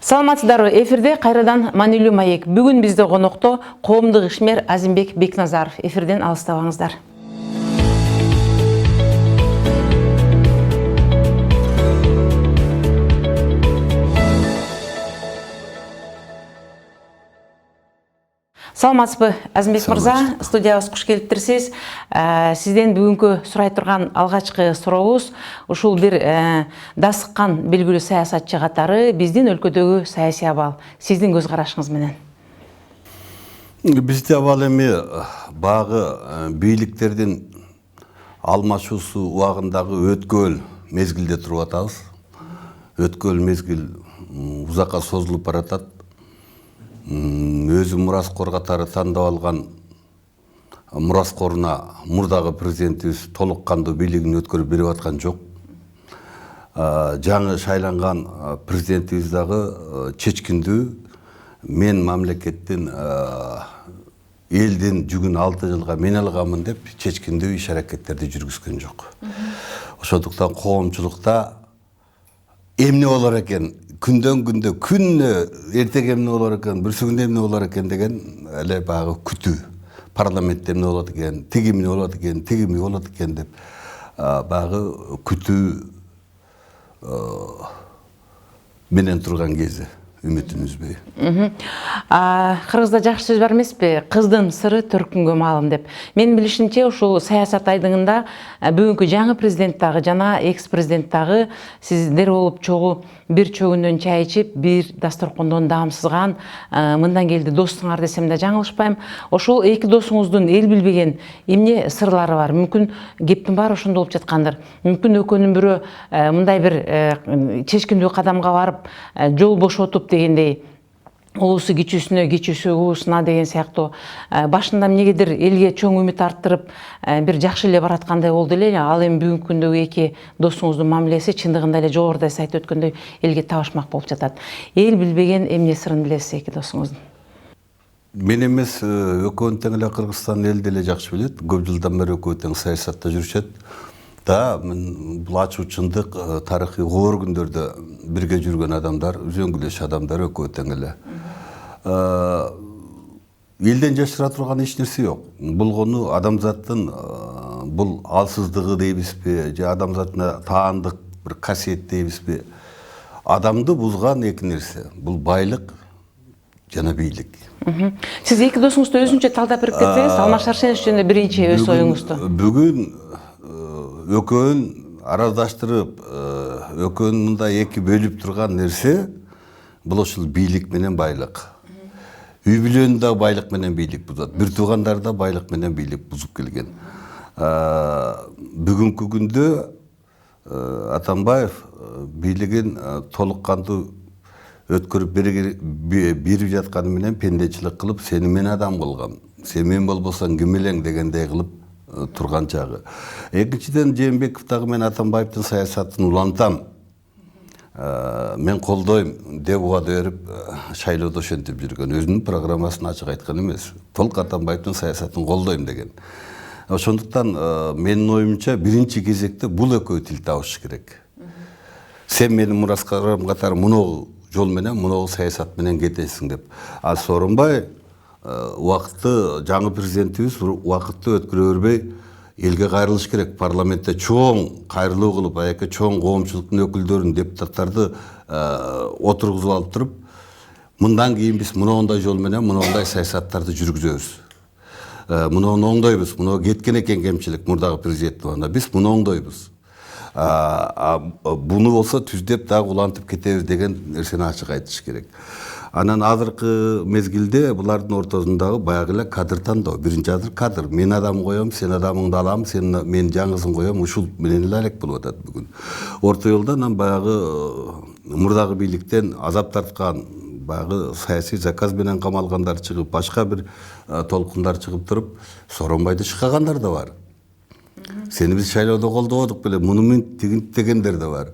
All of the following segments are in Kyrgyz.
Саламатсыздарбы, эфирде кайрадан маанилүү маек. Бүгүн бизде конокто коомдук ишмер Азимбек Бекназаров. Эфирден алыстабаңыздар. Саламатсызбы, Азимбек мырза, студиябызга куш келиптирсиз. Сизден бүгүнкү сурай турган алгачкы сурообуз ушул бир дасыккан белгилүү саясатчы катары биздин өлкөдөгү саясий абал. Сиздин көз карашыңыз менен. Бизде абал эми багы бийликтердин алмашуусу убагындагы өткөл мезгилде туруп атабыз. Өткөл мезгил узакка созулуп баратат. Өзү мураскор катары тандап алган мураскоруна мурдагы президентибиз толук кандуу бийлигин өткөрүп берип аткан жок. Жаңы шайланган президентибиз дагы чечкиндүү мен мамлекеттин элдин жүгүн 6 жылга мен алганмын деп чечкиндүү иш аракеттерди жүргүзгөн жок. Ошондуктан коомчулукта эмне болор экен, күндөн күндө күнүнө эртеге эмне болор экен, бүрсүгүндө эмне болор экен деген эле багы күтүү. Парламентте эмне болот экен, тиги эмне болот экен, тиги эмне болот экен деп багы күтүү менен турган кези. Үмүтүн үзбөй. Кыргызда жакшы сөз бар эмеспи? Кыздын сыры төркүнгө маалым деп. Мен билишимче ушул саясат айдыңында бүгүнкү жаңы президент дагы жана экс-президент дагы сиздер болуп чогуу бир чөгүндөн чай ичип, бир дасторкондон даам сызган, мындан келди достуңар десем да жаңылышпайм. Ошол эки досуңуздун эл билбеген эмне сырлары бар? Мүмкүн кептин баары ошондо болуп жаткандыр. Мүмкүн экөөнүн бирөө мындай бир чечкиндүү кадамга барып, жол бошотуп дегендей, улусу кичүүсүнө, кичүүсү улусуна деген сыяктуу башында эмнегедир элге чоң үмүт арттырып бир жакшы эле бараткандай болду эле. Ал эми бүгүнкү күндөгү эки досуңуздун мамилеси чындыгында эле жогоруда сиз айтып өткөндөй элге табышмак болуп жатат. Эл билбеген эмне сырын билесиз эки досуңуздун? Мен эмес, экөөнү тең эле Кыргызстан элди эле жакшы билет. Көп жылдан бери экөө тең саясатта жүрүшөт. Бул ачуу чындык, тарыхый коор күндөрдө бирге жүргөн адамдар, үзөңгүлөш адамдар экөө тең эле. Элден жашыра турган эч нерсе жок. Болгону адамзаттын бул алсыздыгы дейбизби, же адамзатына таандык бир касиет дейбизби? Адамды бузган эки нерсе. Бул байлык жана бийлик. Сиз эки досуңузду өзүнчө талдап берип кетсеңиз, Алмаз Шаршенович жөнүндө биринчи өз оюңузду. Бүгүн экөөнүн арадаштырып, экөөнүн мындай эки бөлүп турган нерсе бул ушул бийлик менен байлык. Үй бүлөнү да байлык менен бийлик бузат. Бир туугандар да байлык менен бийлик бузуп келген. Бүгүнкү күндө Атамбаев бийлигин толук кандуу өткөрүп берип жатканы менен пендечилик кылып, сени мен адам кылгам, сен мен болбосоң ким элең дегендей кылып турган чагы. Экинчиден, Жээнбеков дагы мен Атамбаевдин саясатын улантам, мен колдойм деп убада берип шайлоодо ошентип жүргөн. Өзүнүн программасын ачык айткан эмес. Толук Атамбаевдин саясатын колдойм деген. Ошондуктан менин оюмча биринчи кезекте бул экөө тил табыш керек. Сен менин мураскарым катары муногу жол менен, муногу саясат менен кетесиң деп. Ал Сооронбай убакытты жаңы президентибиз убакытты өткөрө бербей элге кайрылыш керек. Парламентте чоң кайрылуу кылып, аяка чоң коомчулуктун өкүлдөрүн, депутаттарды отургузуп алып туруп, мындан кийин биз мындай жол менен мындай саясаттарды жүргүзөбүз. Муну оңдойбуз. Муну кеткен экен кемчилик мурдагы президенттин. Биз муну оңдойбуз. Буну болсо түздеп дагы улантып кетебиз деген нерсени ачык айтыш керек. Анан азыркы мезгилде булардын ортосундагы баягы эле кадр тандоо. Биринчи кадр. Мен адам коем, сен адамыңды алам, сен мен жаңысын коем, ушул менен эле алек болуп атат бүгүн. Орто жолдо анан баягы мурдагы бийликтен азап тарткан, баягы саясий заказ менен камалгандар чыгып, башка бир толкундар чыгып туруп, Сооронбайды шыкагандар да бар. Сени биз шайлоодо колдободук беле, муну мен дегендер да бар.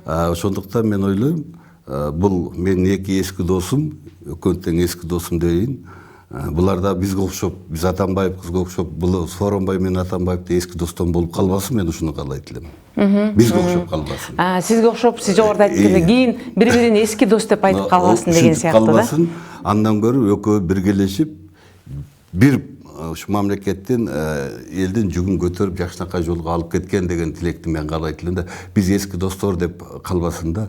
Ошондуктан мен ойлойм, бул менин эки эски досум, экөө тең эски досум дейин, Булар да бизге окшоп, биз Атамбаевга окшоп, бул Сооронбай менен Атамбаевди эски достон болуп калбасын, мен ушуну каалайт элем. Бизге окшоп калбасын. Сизге окшоп, сиз жогоруда айткандай кийин бири-бирин эски дос деп айтып калбасын деген сыяктуу да. Андан көрүп экөө биргелешип бир ушу мамлекеттин элдин жүгүн көтөрүп жакшынакай жолго алып кеткен деген тилекти мен каалайт элем да. Биз эски достор деп калбасын да.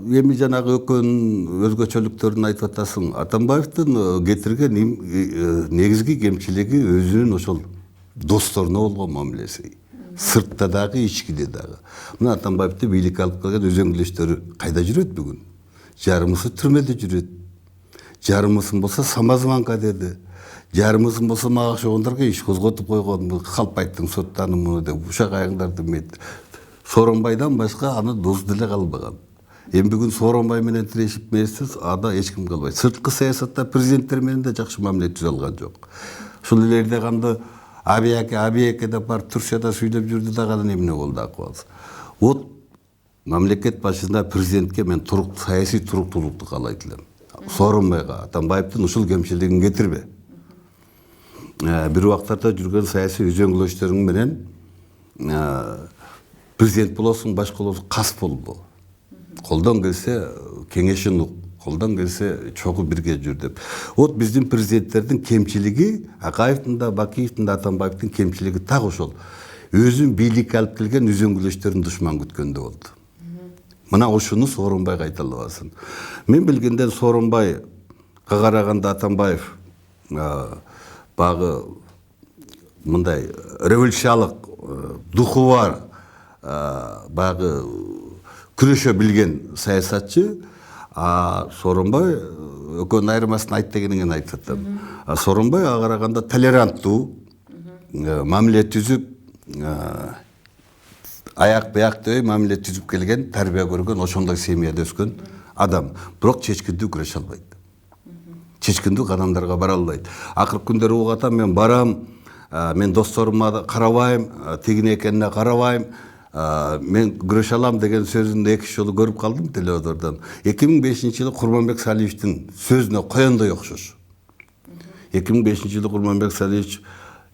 Эми жанагы экөөнүн өзгөчөлүктөрүн айтып атасың. Атамбаевдин кетирген негизги кемчилиги өзүнүн ошол досторуна болгон мамилеси. Сыртта дагы, ичкиде дагы. Мына Атамбаевди бийликке алып келген өзөңгүлөчтөрү кайда жүрөт бүгүн? Жарымысы түрмөдө жүрөт. Жарымысын болсо самозванка жарымысын болсо мага окшогондорго иш козготуп койгон, Калпайттын соттанымы деп ушак айыңдарды мет. Сооронбайдан башка аны дос деле калбаган. Эми бүгүн Сооронбай менен тирешип месиз, ада эч ким калбайт. Сырткы саясатта президенттер менен да жакшы мамиле түзө алган жок. Ушул элерде канды Абияке деп барып Турцияда сүйлөп жүрдү да кандай эмне болду акыбалысы. Вот мамлекет башында президентке мен саясий туруктуулукту каалайт элем. Сооронбайга Атамбаевдин ушул кемчилигин кетирбе. Бир убактарда жүргөн саясий өзөңгүлөчтөрүң менен президент болосуң, башка болосуң, кас болбо. Колдон келсе кеңешин ук, колдон келсе чогуу бирге жүр деп. Вот биздин президенттердин кемчилиги, Акаевдин да, Бакиевдин да, Атамбаевдин кемчилиги так ошол. Өзүн бийликке алып келген өзөңгүлөчтөрүн душман күткөндө болду. Мына ошону Сооронбайга айта албасын. Мен билгенден Сооронбайга караганда Атамбаев багы мындай революциялык духу бар, багы күрөшө билген саясатчы, Сооронбай экөөнүн айырмасын айт дегениңен айтып атам. Сооронбайга караганда толеранттуу, мамиле түзүп, аяк бияктөй мамиле түзүп келген, тарбия көргөн, ошондой семьяда өскөн адам. Бирок чечкиндүү күрөшө албайт. Чечкиндүү кадамдарга бара албайт. Акыркы күндөрү угатам, мен барам, мен досторума карабайм, тигине экенине карабайм, мен күрөшө алам деген сөзүн эки жолу көрүп калдым телевизордон. 2005-жылы Курманбек Салиевичтин сөзүнө коёндой окшош. 2005-жылы Курманбек Салиевич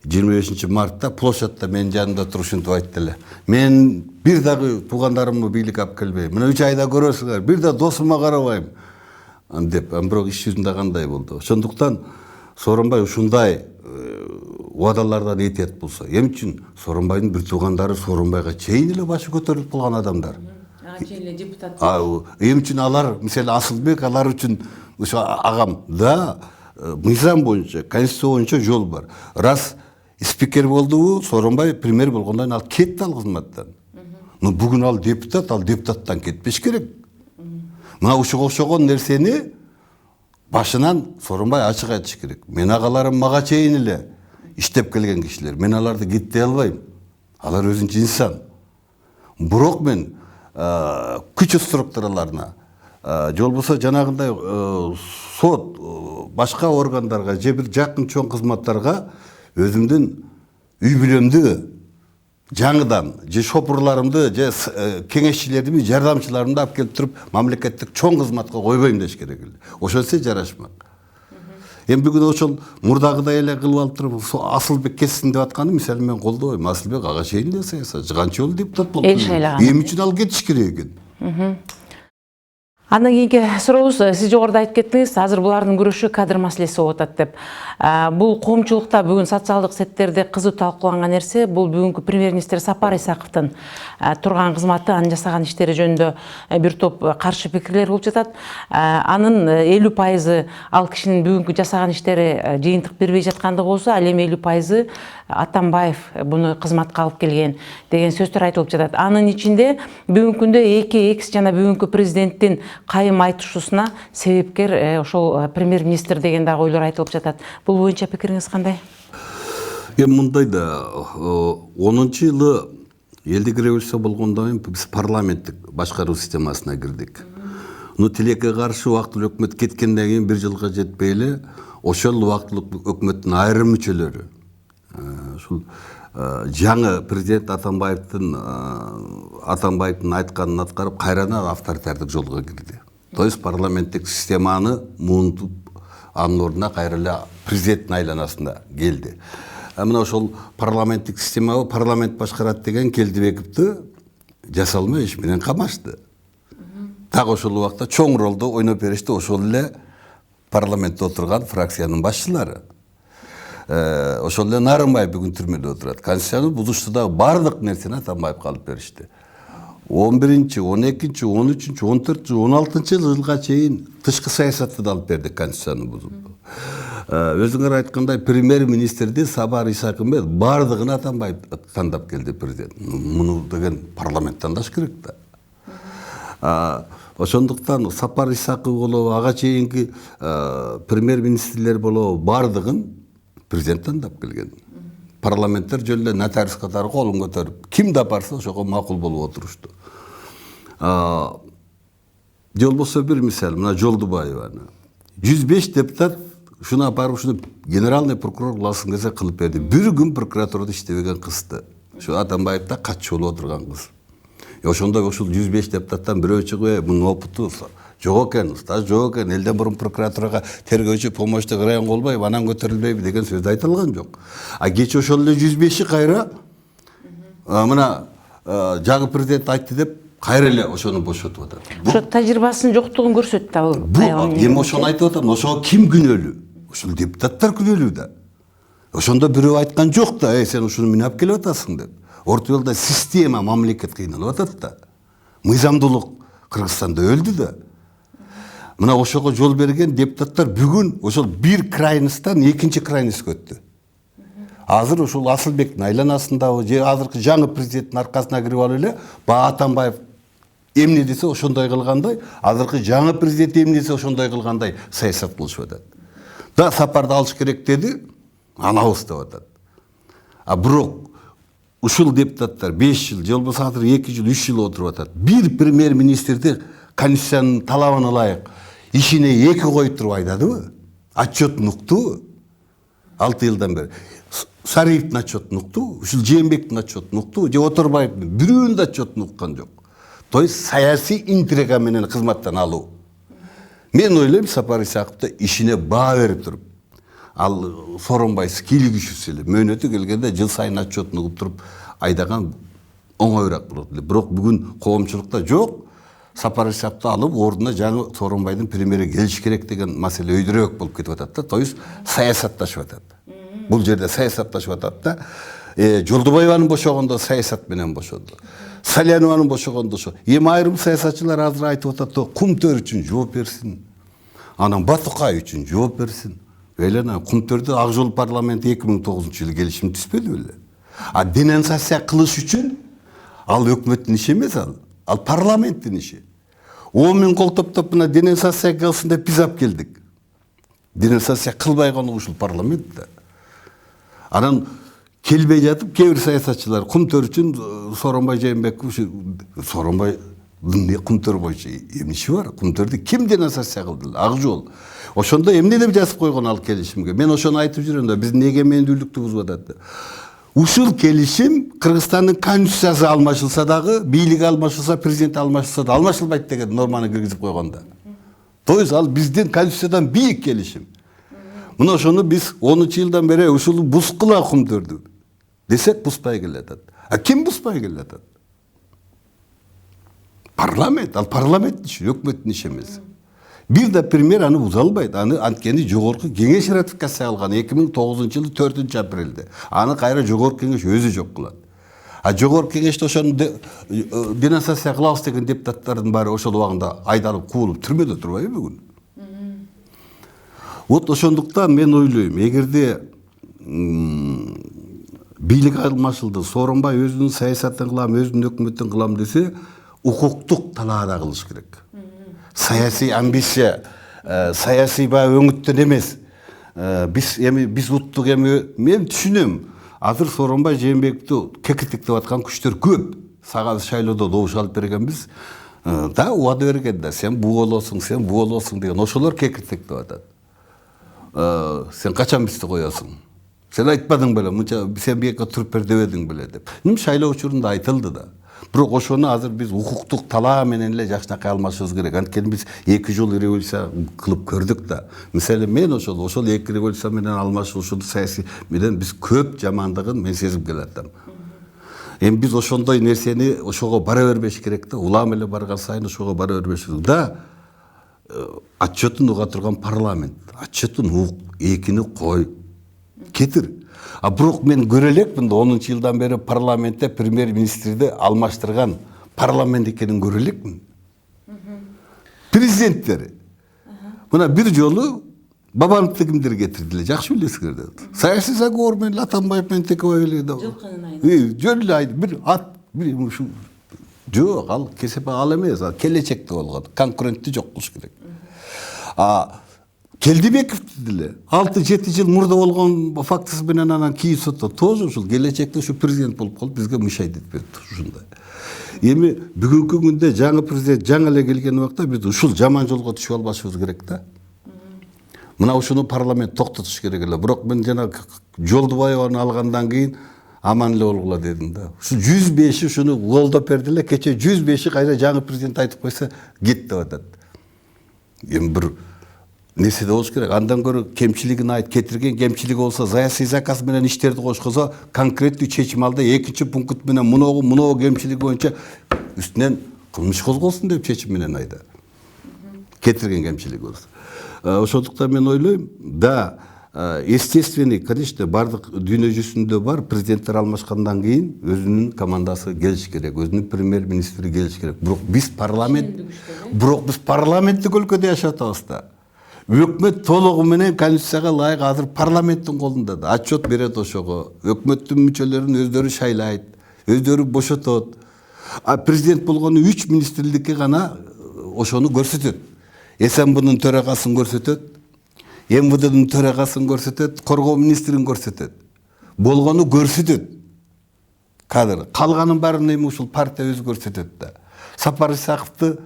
25 мартта площадьта менин жанымда туруп ушинтип айтты эле. Мен бир дагы туугандарымды бийликке алып келбейм. Мына 3 айда көрөсүңөр, бир да досума карабайм деп. Бирок иш жүзүндө кандай болду? Ошондуктан Сооронбай ушундай убадалардан этият болсо, эми үчүн Сооронбайдын бир туугандары Сооронбайга чейин эле башы көтөрүлүп калган адамдар. Чейин эле депутат. Эми үчүн алар, мисалы Асылбек, алар үчүн ошо агам да мыйзам боюнча, конституция боюнча жол бар. Раз спикер болдубу, Сооронбай премьер болгондон кийин ал кетти ал кызматтан. Но бүгүн ал депутаттан кетпеш керек. Мына ушуга окшогон нерсени башынан Сооронбай ачык айтыш керек. Мен агаларым мага чейин эле иштеп келген кишилер. Мен аларды кеттей албайм. Алар өзүнчө инсан. Бирок мен күч структураларына, же болбосо жанагындай сот, башка органдарга, же бир жакын чоң кызматтарга өзүмдүн үй бүлөмдү жаңыдан, же шопурларымды, же кеңешчилердими, жардамчыларымды алып келип туруп, мамлекеттик чоң кызматка койбойм деш керек эле. Ошонсо жарашмак. Эми бүгүн ошол мурдагыдай эле кылып алып туруп, Асылбек кетсин деп атканы мисалы мен колдобойм. Асылбек ага чейин эле саясатчы, канча жолу депутат болду. Эми үчүн ал кетиш керек экен. Андан кийинки сурообуз, сиз жогоруда айтып кеттиңиз, азыр булардын күрөшү кадр маселеси болуп атат деп. Бул коомчулукта бүгүн социалдык сеттерде кызуу талкууланган нерсе, бул бүгүнкү премьер-министр Сапар Исаковдун турган кызматы, анын жасаган иштери жөнүндө бир топ каршы пикирлер болуп жатат. Анын 50% ал кишинин бүгүнкү жасаган иштери жыйынтык бербей жаткандыгы болсо, ал эми 50% Атамбаев буну кызматка алып келген деген сөздөр айтылып жатат. Анын ичинде бүгүнкү күндө 2X жана бүгүнкү президенттин кайым айтышуусуна себепкер ошол премьер-министр деген дагы ойлор айтылып жатат. Бул боюнча пикириңиз кандай? Эми мындай да, 10-жылы элдик революция болгондон кийин биз парламенттик башкаруу системасына кирдик. Тилекке каршы убактылуу өкмөт кеткенден кийин 1 жылга жетпей эле ошол убактылуу өкмөттүн айрым мүчөлөрү, ушул жаңы президент Атамбаевдин айтканын аткарып, кайрадан авторитардык жолго кирди. То есть парламенттик системаны муунтуп анын ордуна кайра эле президенттин айланасында келди. Мына ошол парламенттик системабы парламент башкарат деген Келдибековду жасалмай иш менен камашты. Так ошол убакта чоң ролду ойноп беришти ошол эле парламентте отурган фракциянын башчылары. Ошол эле Нарымбаев бүгүн түрмөдө отурат. Конституцияны бузушту да бардык нерсени Атамбаев калып беришти. 11-чи, 12-чи, 13-чи, 14-чи, 16-чы жылга чейин тышкы саясатты да алып берди конституцияны бузуп. Өзүңөр айткандай премьер-министрди Сапар Исакымбетов бардыгын Атамбаев тандап келди президент. Муну деген парламент тандаш керек да. Ошондуктан Сапар Исаков болобу, ага чейинки премьер-министрлер болобу бардыгын президент тандап келген. Парламенттер жөн эле нотариус катары колун көтөрүп, ким да барса ошого макул болуп отурушту. Болбосо бир мисал, мына Жолдубаеваны 105 депутат ушуну апарып ушуну генеральный прокурор кыласың десе кылып берди. Бир күн прокуратурада иштебеген кызды. Ошо Атамбаев да катчы болуп отурган кыз. Ошондо ушул 105 депутаттан бирөө чыгып, мунун опыту жок экен, стаж жок экен, элден мурун прокуратурага тергөөчү помощник район болбойбу, анан көтөрүлбөйбү деген сөз айтылган жок. Кечээ ошол эле 105-и кайра мына жаңы президент айтты деп кайра эле ошону бошотуп атат. Ошо тажрыйбасынын жоктугун көрсөттү ал. Бул эми ошону айтып атам, ошого ким күнөөлүү? Ошол депутаттар күнөөлүү да. Ошондо бирөө айткан жок да, сен ушуну мен алып келип атасың деп. Орто жолдо система, мамлекет кыйналып атат да. Мыйзамдуулук Кыргызстанда өлдү да. Мына ошого жол берген депутаттар бүгүн ошол бир крайносттан экинчи крайностька өттү. Азыр ошол Асылбектин айланасындабы же азыркы жаңы президенттин аркасына кирип алып эле Атамбаев эмне десе ошондой кылгандай, азыркы жаңы президент эмне десе ошондой кылгандай саясат кылышып атат. Да Сапарды алыш керек деди, алабыз деп атат. Бирок ушул депутаттар 5 жыл, же болбосо азыр 2 жыл, 3 жыл отуруп атат. Бир премьер-министрди конституциянын талабына ылайык ишине 2 коюп туруп айдадыбы? Отчетун уктубу? 6 жылдан бери. Сариевдин отчетун уктубу? Ушул Жээнбектин отчетун уктубу? Же Оторбаевдин бирөөнүн да отчетун уккан жок. То есть саясий интрига менен кызматтан алуу. Мен ойлойм, Сапар Исаковду ишине баа берип туруп, ал Сооронбай скили күчүсү эле мөөнөтү келгенде жыл сайын отчетун угуп туруп айдаган оңоюраак болот эле. Бирок бүгүн коомчулукта жок. Сапар Исаковду алып ордуна жаңы Сооронбайдын премьери келиш керек деген маселе өйдүрөөк болуп кетип атат да. То есть саясатташып атат. Бул жерде саясатташып атат да. Жолдубаеванын бошогондо саясат менен бошоду. Салянованын бошогондо ошо. Эми айрым саясатчылар азыр айтып атат, Кумтөр үчүн жооп берсин. Анан Батукай үчүн жооп берсин. Элена Кумтөрдө Ак Жол парламент 2009-жылы келишим түспөдү беле. Денонсация кылыш үчүн ал өкмөттүн иши эмес ал. Ал парламенттин иши. 10 миң кол топтоп мына денонсация кылсын деп биз алып келдик. Денонсация кылбай калган ушул парламентте. Анан келбей жатып кээ бир саясатчылар Кумтөр үчүн Сооронбай Жээнбеков Сооронбайдын Кумтөр боюнча эмне иши бар? Кумтөрдү ким денонсация кылды? Ак Жол. Ошондо эмне деп жазып койгон ал келишимге? Мен ошону айтып жүрөм да, биздин эгемендүүлүктү бузуп атат. Ушул келишим Кыргызстандын конституциясы алмашылса дагы, бийлиги алмашылса, президент алмашылса да алмашылбайт деген норманы киргизип койгон да. То есть ал биздин конституциядан бийик келишим. Мына ошону биз 10-жылдан бери ушул бускыла Кумтөрдү десек бузбай келатат. Ким бузбай келатат? Парламент, ал парламенттин иши, өкмөттүн иши эмес. Бир да премьер аны буза албайт. Аны анткени жогорку кеңеш ратификация кылган 2009-жылы 4-апрелде. Аны кайра жогорку кеңеш өзү жок кылат. Жогорку кеңеште ошону денонсация кылабыз деген депутаттардын баары ошол убагында айдалып, куулуп, түрмөдө турбайбы бүгүн? Вот ошондуктан мен ойлойм, эгерде бийлик алмашылды, Сооронбай өзүнүн саясатын кылам, өзүнүн өкмөтүн кылам десе, укуктук талаада кылыш керек. Саясий амбиция, саясий өңүттөн эмес. Биз уттук эми, мен түшүнөм. Азыр Сооронбай Жээнбековду кекиртиктеп аткан күчтөр көп. Сага шайлоодо добуш алып бергенбиз. Да, убада берген да, сен бу болосуң деген. Ошолор кекиртиктеп атат. Сен качан бизди коесуң? Сен айтпадың беле, мынча сен бияка туруп бер дебедиң беле деп. Шайлоо учурунда айтылды да. Бирок ошону азыр биз укуктук талаа менен эле жакшынакай алмашыбыз керек. Анткени биз 2 жыл революция кылып көрдүк да. Мисалы мен ошол 2 революция менен алмашуусунун саясий менен биз көп жамандыгын мен сезип келатам. Эми биз ошондой нерсени ошого бара бербеш керек да. Улам эле барган сайын ошого бара бербеш керек да. Отчетун уга турган парламент. Отчетун ук, экини кой. Кетир. Бирок мен көрө элекмин да 10-жылдан бери парламентте премьер-министрди алмаштырган парламент экенин көрө элекмин. Президенттери. Мына бир жолу Бабановду кимдер кетирди эле, жакшы билесиңер да. Саясий заговор менен Атамбаев менен Текебай да. Жылкынын айында. Жөн эле айда бир ат, бир ушу жок, ал кесепе ал эмес, келечекте болгон. Конкуренти жок болуш керек. Келдибековди деле 6-7 жыл мурда болгон фактысы менен анан кийин сотто тоже ушул келечекте ушу президент болуп калып бизге мышайт этип берди ушундай. Эми бүгүнкү күндө жаңы президент жаңы эле келген убакта биз ушул жаман жолго түшүп албашыбыз керек да. Мына ушуну парламент токтотуш керек эле. Бирок мен жана Жолдубаеваны алгандан кийин аман эле болгула дедим да. Ушу 105 ушуну колдоп берди эле, кече 105 кайра жаңы президент айтып койсо кет деп атат. Эми бир нерседе болуш керек. Андан көрө кемчилигин айт, кетирген кемчилиги болсо саясий заказ менен иштерди кошкозо конкреттүү чечим алды. 2-пункт менен муногу кемчилиги боюнча үстүнөн кылмыш козголсун деп чечим менен айда. Кетирген кемчилиги болсо. Ошондуктан мен ойлойм, да, естественный, конечно, бардык дүйнө жүзүндө бар, президенттер алмашкандан кийин өзүнүн командасы келиш керек, өзүнүн премьер-министри келиш керек. Бирок биз парламенттик өлкөдө жашап атабыз да. Өкмөт толугу менен конституцияга ылайык азыр парламенттин колунда да. Отчет берет ошого. Өкмөттүн мүчөлөрүн өздөрү шайлайт, өздөрү бошотот. Президент болгону 3 министрликке гана ошону көрсөтөт. СМБнын төрагасын көрсөтөт, МВДнын төрагасын көрсөтөт, коргоо министрин көрсөтөт. Болгону көрсөтөт. Кадр. Калганын баарын эми ушул партия өзү көрсөтөт да. Сапар Исаковду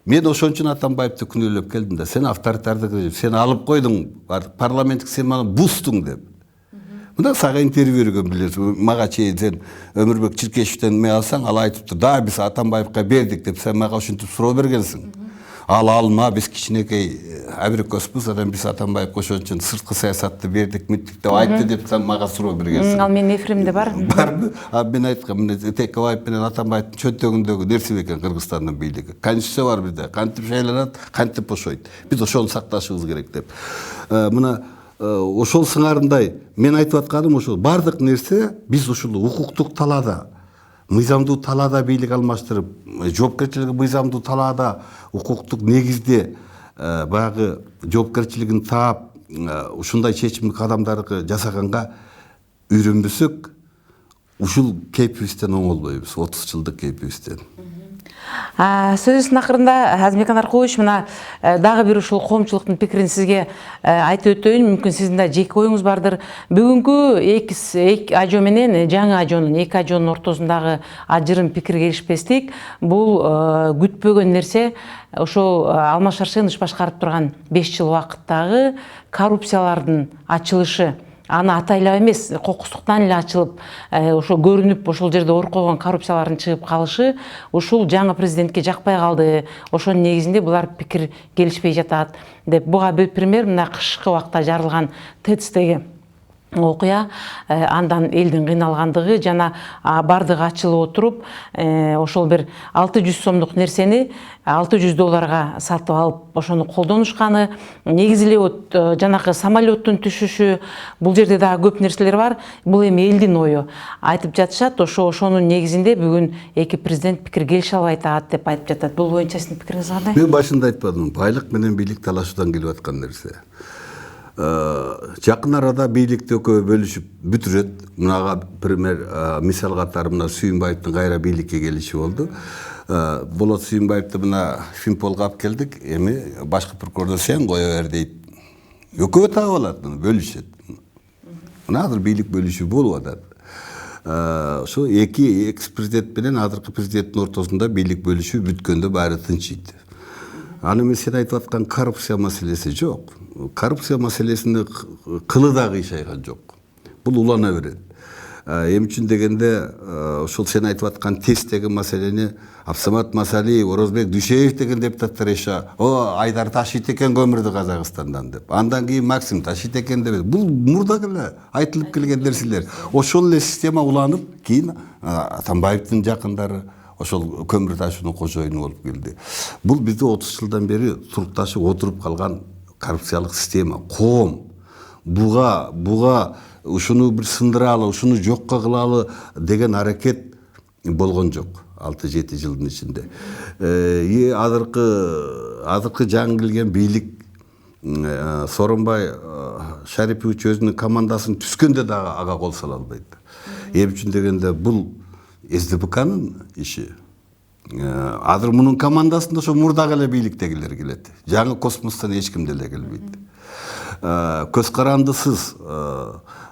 мен ошон үчүн Атамбаевди күнөөлөп келдим да. Сен авторитардык, сен алып койдуң, парламенттик сен маны бустуң деп. Мына сага интервью берген билесиң. Мага чейин сен Өмүрбек Чиркешевден эме алсаң, ал айтыптыр, да биз Атамбаевга бердик деп сен мага ушинтип суроо бергенсиң. Ал алма биз кичинекей абрикоспуз, анан биз Атамбаевга ошон үчүн сырткы саясатты бердик, миттик деп айтты деп сен мага суроо бергенсиң. Ал менин эфиримде бар. Барбы? Мен айткам, мен Текебаев менен Атамбаевдин чөнтөгүндөгү нерсе экен Кыргызстандын бийлиги. Конституция бар бизде, кантип шайланат, кантип бошойт. Биз ошону сакташыбыз керек деп. Мына ошол сыңарындай мен айтып атканым ошол бардык нерсе биз ушул укуктук талаада, мыйзамдуу талаада бийлик алмаштырып, жоопкерчилиги мыйзамдуу талаада, укуктук негизде баягы жоопкерчилигин таап, ушундай чечимдик кадамдарды жасаганга үйрөнбөсөк, ушул кейпибизден оңолбойбуз, 30 жылдык кейпибизден. Сөзүбүздүн акырында Азимбек Анаркулович, мына дагы бир ушул коомчулуктун пикирин сизге айтып өтөйүн. Мүмкүн сиздин да жеке оюңуз бардыр. Бүгүнкү эки ажо менен жаңы ажонун, эки ажонун ортосундагы ажырым пикир келишпестик бул күтпөгөн нерсе. Ошол Алмаз Шаршенович башкарып турган 5 жыл убакыттагы коррупциялардын ачылышы, аны атайлап эмес, кокустуктан эле ачылып, ошо көрүнүп, ошол жерде оор койгон коррупциялардын чыгып калышы ушул жаңы президентке жакпай калды. Ошонун негизинде булар пикир келишпей жатат деп. Буга бир пример мына кышкы убакта жарылган ТЭЦтеги окуя, андан элдин кыйналгандыгы жана бардыгы ачылып отуруп, ошол бир 600 сомдук нерсени $600 сатып алып, ошону колдонушканы, негизи эле жанакы самолеттун түшүшү, бул жерде дагы көп нерселер бар. Бул эми элдин ою. Айтып жатышат, ошонун негизинде бүгүн эки президент пикир келише албай атат деп айтып жатат. Бул боюнча сиздин пикириңиз кандай? Мен башында айтпадым, байлык менен бийлик талашуудан келип аткан нерсе. Жакын арада бийликти экөө бөлүшүп бүтүрөт. Мынага пример мисал катары мына Сүйүнбаевдин кайра бийликке келиши болду. Болот Сүйүнбаевди мына Финполго алып келдик. Эми башкы прокурор сен кое бер дейт. Экөө таап алат, бөлүшөт. Мына азыр бийлик бөлүшүү болуп атат. Ошо эки экс-президент менен азыркы президенттин ортосунда бийлик бөлүшүү бүткөндө баары тынчыйт. Аны мен сен айтып аткан коррупция маселеси жок. Коррупция маселесini кылы да кыйшайган жок. Бул улана берет. Эми үчүн дегенде ушул сен айтып аткан тесттеги маселени Абсамат Масалиев, Орозбек Дүйшеев деген депутаттар Айдар ташыйт экен көмүрдү Казакстандан деп. Андан кийин Максим ташыйт экен деп. Бул мурда эле айтылып келген нерселер. Ошол эле система уланып, кийин Атамбаевдин жакындары ошол көмүр ташуунун кожоюну болуп келди. Бул бизде 30 жылдан бери турукташып отуруп калган коррупциялык система. Коом буга ушуну бир сындыралы, ушуну жокко кылалы деген аракет болгон жок 6-7 жылдын ичинде. Азыркы жаңы келген бийлик Сооронбай Шарипович өзүнүн командасын түзгөндө дагы ага кол сала албайт. Эми үчүн дегенде бул СДПКнын иши. Азыр мунун командасында ошо мурдагы эле бийликтегилер келет. Жаңы космостон эч ким деле келбейт. Көз карандысыз,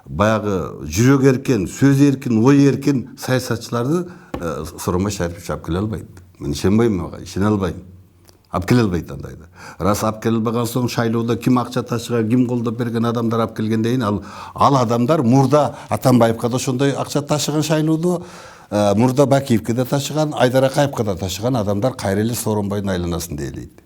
баягы жүрөк эркен, сөз эркин, ой эркин саясатчыларды Сооронбай Шарипович алып келе албайт. Мен ишенбейм ага, ишене албайм. Алып келе албайт андайды. Рас алып келе албаган соң шайлоодо ким акча ташыган, ким колдоп берген адамдар алып келгенден кийин ал адамдар мурда Атамбаевка да ошондой акча ташыган шайлоодо, мурда Бакиевке да ташыган, Айдар Акаевка да ташыган адамдар кайра эле Сооронбайдын айланасында ээлейт.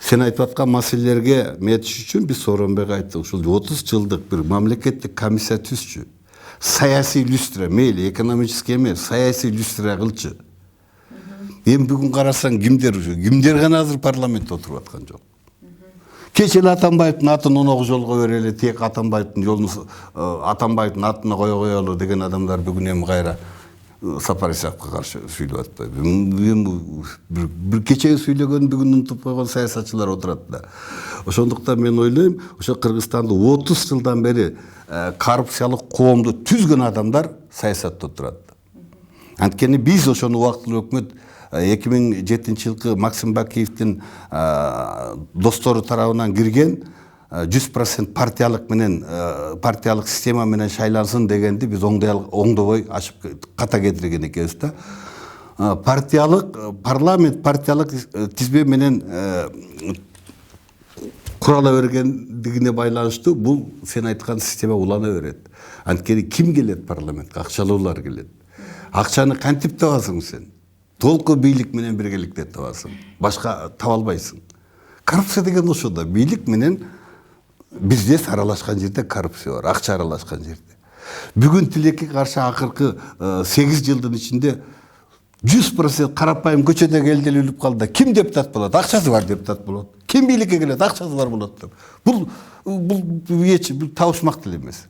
Сен айтып аткан маселелерге метиш үчүн биз Сооронбайга айттык, ушул 30 жылдык бир мамлекеттик комиссия түзчү. Саясий люстра, мейли экономический эмес, саясий люстра кылчы. Эми бүгүн карасаң кимдер гана азыр парламентте отуруп аткан жок. Кече эле Атамбаевдин атын оногу жолго берели, тек Атамбаевдин жолун Атамбаевдин атына кое коелу деген адамдар бүгүн эми кайра Сапар Исаковго каршы сүйлөп атпайбы. Бир кечеги сүйлөгөнүн бүгүн унутуп койгон саясатчылар отурат да. Ошондуктан мен ойлойм, ошо Кыргызстанды 30 жылдан бери коррупциялык коомду түзгөн адамдар саясатта отурат. Анткени биз ошону убактылуу өкмөт 2007 жылкы Максим Бакиевдин достору тарабынан кирген 100% партиялык система менен шайлансын дегенди биз оңдобой ашып ката кетирген экенбиз да. Парламент партиялык тизме менен курала бергендигине байланыштуу бул сен айткан система улана берет. Анткени ким келет парламентке? Акчалуулар келет. Акчаны кантип табасың сен? Толку бийлик менен биргеликте табасың. Башка таба албайсың. Коррупция деген ошо да. Бийлик менен бизнес аралашкан жерде коррупция бар, акча аралашкан жерде. Бүгүн тилекке каршы акыркы 8 жылдын ичинде 100% карапайым көчөдөгү элдер өлүп калды. Ким депутат болот? Акчасы бар депутат болот. Ким бийликке келет? Акчасы бар болот. Бул табышмак деле эмес.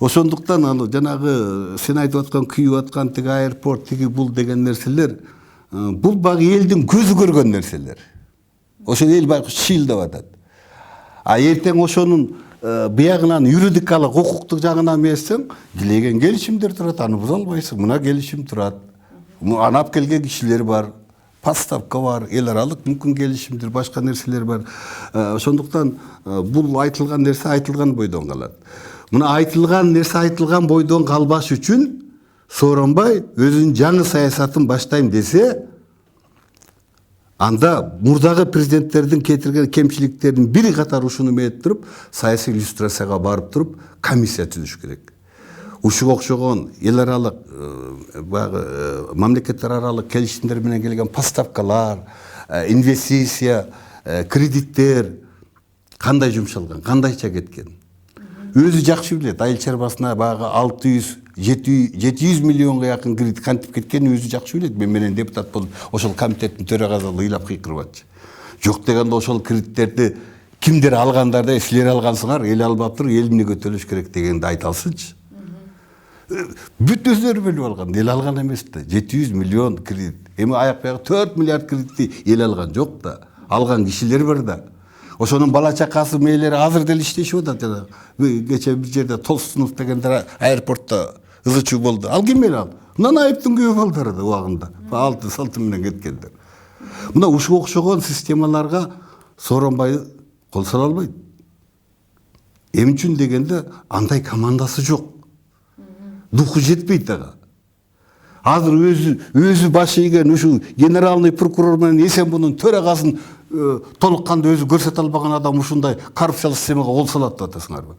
Ошондуктан жанагы сен айтып аткан, күйүп аткан тиги аэропорт, тиги бул деген нерселер, бул багы элдин көзү көргөн нерселер. Ошо эл байкуш шыйылдап атат. А эртең ошонун биягынан юридикалык, укуктук жагынан эмессең, дилеген келишимдер турат, аны буза албайсың. Мына келишим турат. Аны алып келген кишилер бар, поставка бар, эл аралык мүмкүн келишимдер, башка нерселер бар. Ошондуктан бул айтылган нерсе айтылган бойдон калат. Мына айтылган нерсе айтылган бойдон калбаш үчүн Сооронбай өзүнүн жаңы саясатын баштайм десе, анда мурдагы президенттердин кетирген кемчиликтердин бири катары ушуну мээт туруп, саясий иллюстрацияга барып туруп, комиссия түзүш керек. Ушуга окшогон эл аралык, баягы мамлекеттер аралык келишимдер менен келген поставкалар, инвестиция, кредиттер кандай жумшалган, кандайча кеткен. Өзү жакшы билет, айыл чарбасына баягы 600-700 миллионго жакын кредит кантип кеткенин өзү жакшы билет. Мен менен депутат болуп, ошол комитеттин төрагасы ыйлап кыйкырып атчы. Жок дегенде ошол кредиттерди кимдер алгандарда силер алгансыңар, эл албаптыр, эл эмнеге төлөш керек дегенди айта алсынчы. Бүт өздөрү бөлүп алган, эл алган эмес да. 700 миллион кредит. Эми аяк баягы 4 миллиард кредитти эл алган жок да. Алган кишилер бар да. Ошонун бала чакасы мээлери азыр деле иштешип атат жана. Кече бир жерде Толстунов дегендер аэропортто ызычуу болду. Ал ким эле ал? Мына айыптын көбү балдары да убагында. Салты менен кеткендер. Мына ушуга окшогон системаларга Сооронбай кол сала албайт. Эми үчүн дегенде андай командасы жок. Духу жетпейт ага. Азыр өзү башы ийген ушу генеральный прокурор менен Эсенбунун төрагасын толук кандай өзү көрсөтө албаган адам ушундай коррупциялык системага кол салат деп атасыңарбы?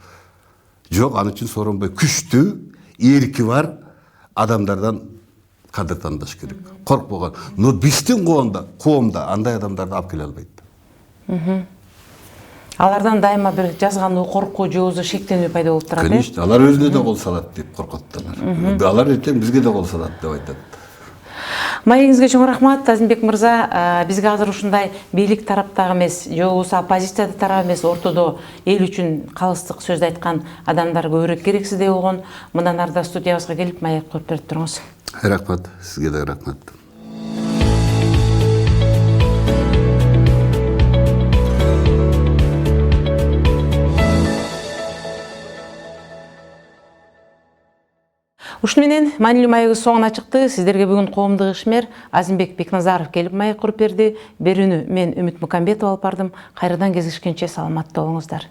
Жок, аны үчүн Сооронбай күчтүү, эрки бар адамдардан кадыр тандаш керек. Коркпогон. Но биздин коомдо андай адамдарды алып келе албайт. Алардан дайыма бир жазгандуу коркуу жоозу шектенүү пайда болуп турат. Конечно, алар өзүнө да кол салат деп коркоттулар. Алар эртең бизге да кол салат деп айтат. Маегиңизге чоң рахмат, Азимбек мырза. Бизге азыр ушундай бийлик тараптагы эмес, же болбосо оппозиция тарабы эмес, ортодо эл үчүн калыстык сөз айткан адамдар көбүрөөк керексиздей болгон. Мындан ары да студиябызга келип маек коюп берип туруңуз. Рахмат, сизге да рахмат. Ушуну менен маанилүү маегибиз соңуна чыкты. Сиздерге бүгүн коомдук ишмер Азимбек Бекназаров келип маек куруп берди. Берүүнү мен Үмүт Мукамбетова алып бардым. Кайрадан кездешкенче саламатта болуңуздар.